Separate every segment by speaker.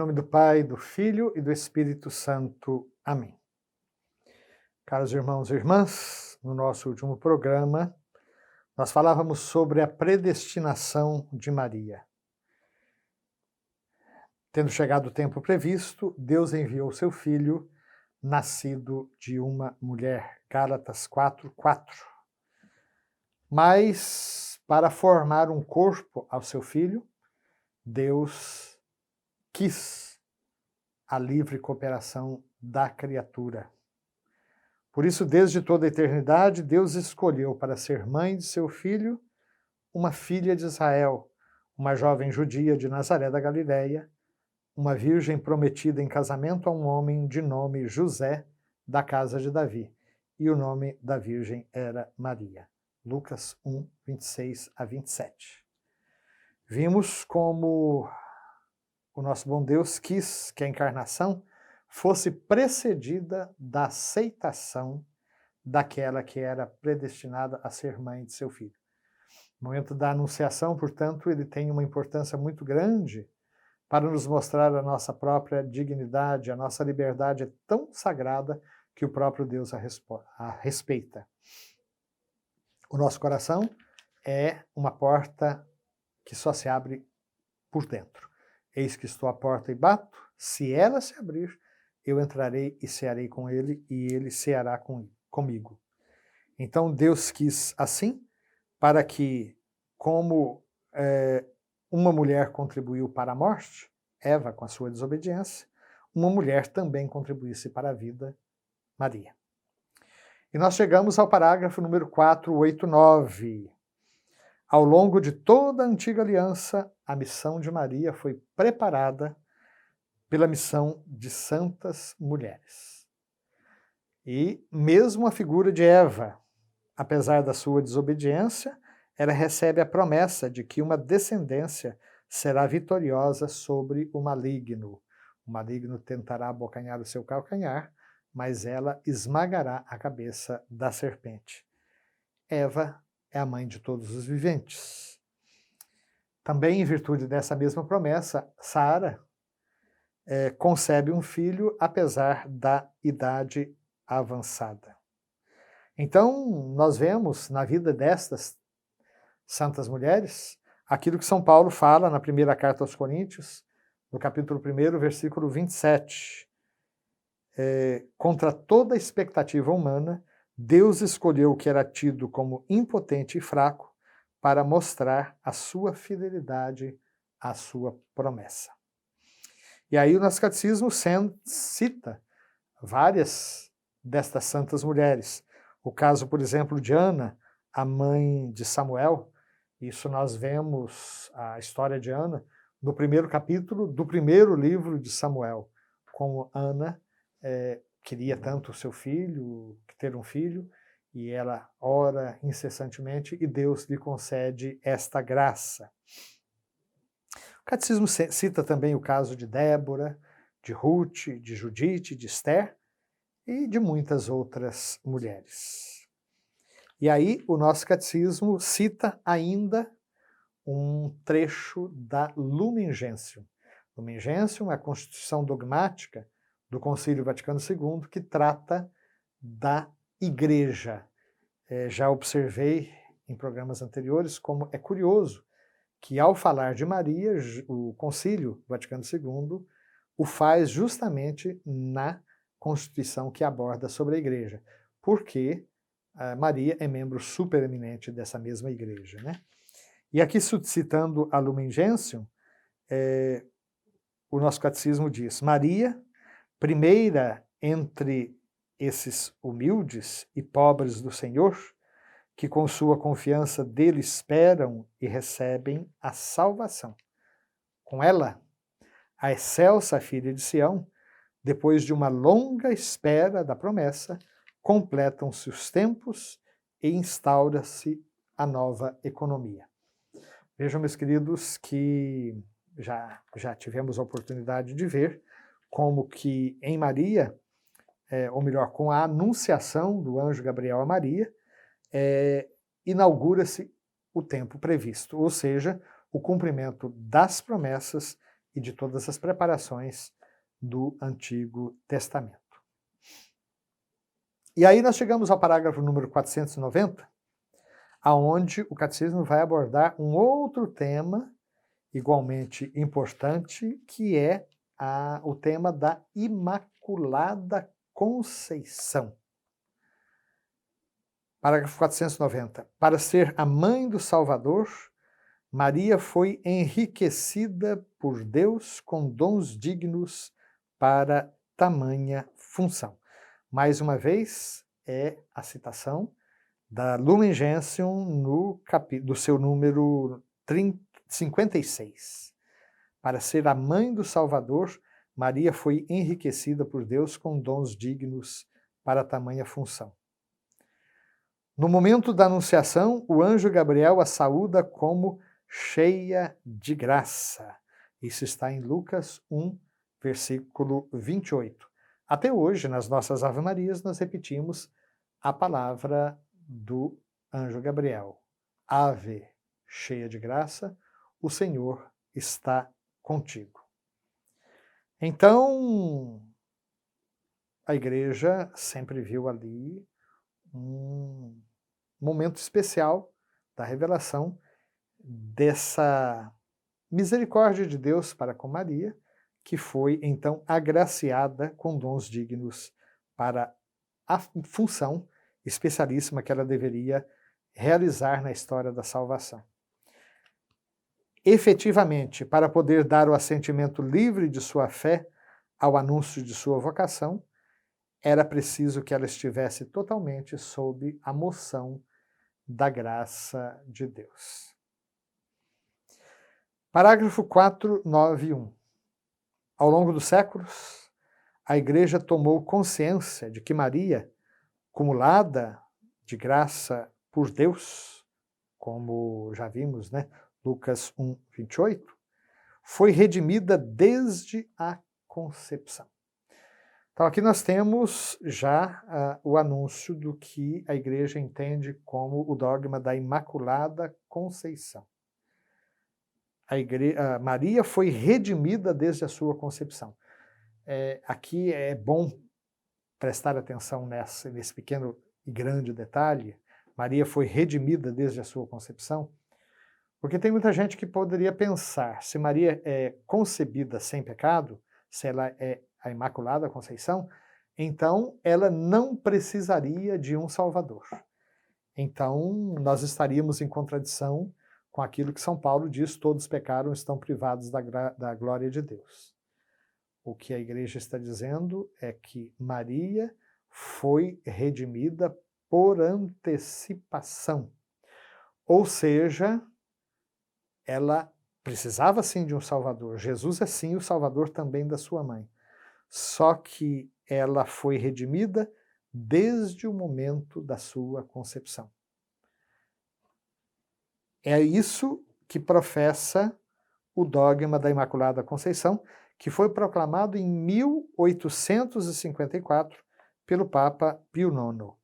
Speaker 1: nome do Pai, do Filho e do Espírito Santo. Amém. Caros irmãos e irmãs, no nosso último programa, nós falávamos sobre a predestinação de Maria. Tendo chegado o tempo previsto, Deus enviou seu Filho, nascido de uma mulher. Gálatas 4:4. Mas, para formar um corpo ao seu Filho, Deus quis a livre cooperação da criatura. Por isso, desde toda a eternidade, Deus escolheu para ser mãe de seu Filho uma filha de Israel, uma jovem judia de Nazaré da Galileia, uma virgem prometida em casamento a um homem de nome José, da casa de Davi, e o nome da virgem era Maria. Lucas 1, 26 a 27. Vimos como o nosso bom Deus quis que a encarnação fosse precedida da aceitação daquela que era predestinada a ser mãe de seu filho. O momento da anunciação, portanto, ele tem uma importância muito grande para nos mostrar a nossa própria dignidade, a nossa liberdade é tão sagrada que o próprio Deus a respeita. O nosso coração é uma porta que só se abre por dentro. Eis que estou à porta e bato, se ela se abrir, eu entrarei e cearei com ele, e ele ceará comigo. Então Deus quis assim, para que, como uma mulher contribuiu para a morte, Eva com a sua desobediência, uma mulher também contribuísse para a vida, Maria. E nós chegamos ao parágrafo número 489. Ao longo de toda a antiga aliança, a missão de Maria foi preparada pela missão de santas mulheres. E mesmo a figura de Eva, apesar da sua desobediência, ela recebe a promessa de que uma descendência será vitoriosa sobre o maligno. O maligno tentará abocanhar o seu calcanhar, mas ela esmagará a cabeça da serpente. Eva é a mãe de todos os viventes. Também, em virtude dessa mesma promessa, Sara concebe um filho, apesar da idade avançada. Então, nós vemos na vida destas santas mulheres aquilo que São Paulo fala na primeira carta aos Coríntios, no capítulo 1, versículo 27. Contra toda expectativa humana, Deus escolheu o que era tido como impotente e fraco para mostrar a sua fidelidade à sua promessa. E aí o nosso catecismo cita várias destas santas mulheres. O caso, por exemplo, de Ana, a mãe de Samuel. Isso nós vemos a história de Ana no primeiro capítulo do primeiro livro de Samuel, como Ana queria tanto o seu filho, ter um filho, e ela ora incessantemente e Deus lhe concede esta graça. O catecismo cita também o caso de Débora, de Ruth, de Judite, de Esther e de muitas outras mulheres. E aí o nosso catecismo cita ainda um trecho da Lumen Gentium. Lumen Gentium é a constituição dogmática do Concílio Vaticano II que trata da Igreja. Já observei em programas anteriores como é curioso que, ao falar de Maria, o Concílio Vaticano II o faz justamente na Constituição que aborda sobre a Igreja, porque Maria é membro supereminente dessa mesma Igreja, né? E aqui, citando a Lumen Gentium, o nosso catecismo diz: Maria, primeira entre esses humildes e pobres do Senhor, que com sua confiança dele esperam e recebem a salvação. Com ela, a excelsa filha de Sião, depois de uma longa espera da promessa, completam-se os tempos e instaura-se a nova economia. Vejam, meus queridos, que já tivemos a oportunidade de ver como que em Maria, ou melhor, com a anunciação do anjo Gabriel a Maria, inaugura-se o tempo previsto, ou seja, o cumprimento das promessas e de todas as preparações do Antigo Testamento. E aí nós chegamos ao parágrafo número 490, aonde o catecismo vai abordar um outro tema igualmente importante, que é o tema da Imaculada Conceição. Parágrafo 490. Para ser a mãe do Salvador, Maria foi enriquecida por Deus com dons dignos para tamanha função. Mais uma vez, é a citação da Lumen Gentium do seu número 56. Para ser a mãe do Salvador, Maria foi enriquecida por Deus com dons dignos para tamanha função. No momento da anunciação, o anjo Gabriel a saúda como cheia de graça. Isso está em Lucas 1, versículo 28. Até hoje, nas nossas Ave Marias, nós repetimos a palavra do anjo Gabriel. Ave, cheia de graça, o Senhor está contigo. Então, a igreja sempre viu ali um momento especial da revelação dessa misericórdia de Deus para com Maria, que foi então agraciada com dons dignos para a função especialíssima que ela deveria realizar na história da salvação. Efetivamente, para poder dar o assentimento livre de sua fé ao anúncio de sua vocação, era preciso que ela estivesse totalmente sob a moção da graça de Deus. Parágrafo 491. Ao longo dos séculos, a Igreja tomou consciência de que Maria, cumulada de graça por Deus, como já vimos, Lucas 1, 28, foi redimida desde a concepção. Então aqui nós temos já o anúncio do que a Igreja entende como o dogma da Imaculada Conceição. Maria foi redimida desde a sua concepção. Aqui é bom prestar atenção nesse pequeno e grande detalhe. Maria foi redimida desde a sua concepção, porque tem muita gente que poderia pensar, se Maria é concebida sem pecado, se ela é a Imaculada Conceição, então ela não precisaria de um Salvador. Então nós estaríamos em contradição com aquilo que São Paulo diz, todos pecaram, estão privados da glória de Deus. O que a Igreja está dizendo é que Maria foi redimida por antecipação. Ou seja, ela precisava sim de um Salvador. Jesus é sim o Salvador também da sua mãe. Só que ela foi redimida desde o momento da sua concepção. É isso que professa o dogma da Imaculada Conceição, que foi proclamado em 1854 pelo Papa Pio IX.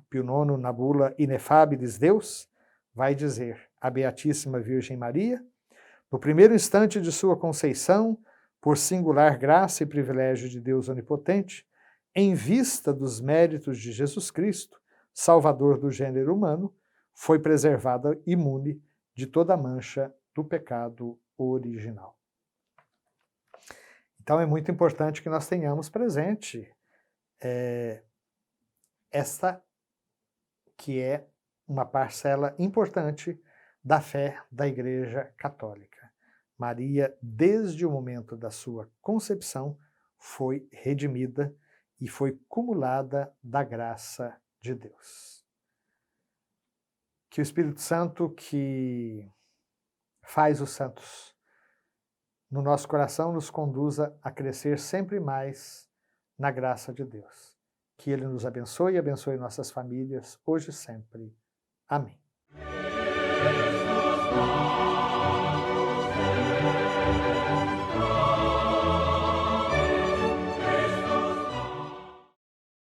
Speaker 1: Pio IX, na bula Inefabilis Deus, vai dizer: a Beatíssima Virgem Maria, no primeiro instante de sua conceição, por singular graça e privilégio de Deus Onipotente, em vista dos méritos de Jesus Cristo, Salvador do gênero humano, foi preservada imune de toda mancha do pecado original. Então é muito importante que nós tenhamos presente esta que é uma parcela importante da fé da Igreja Católica. Maria, desde o momento da sua concepção, foi redimida e foi cumulada da graça de Deus. Que o Espírito Santo, que faz os santos no nosso coração, nos conduza a crescer sempre mais na graça de Deus. Que Ele nos abençoe e abençoe nossas famílias, hoje e sempre. Amém.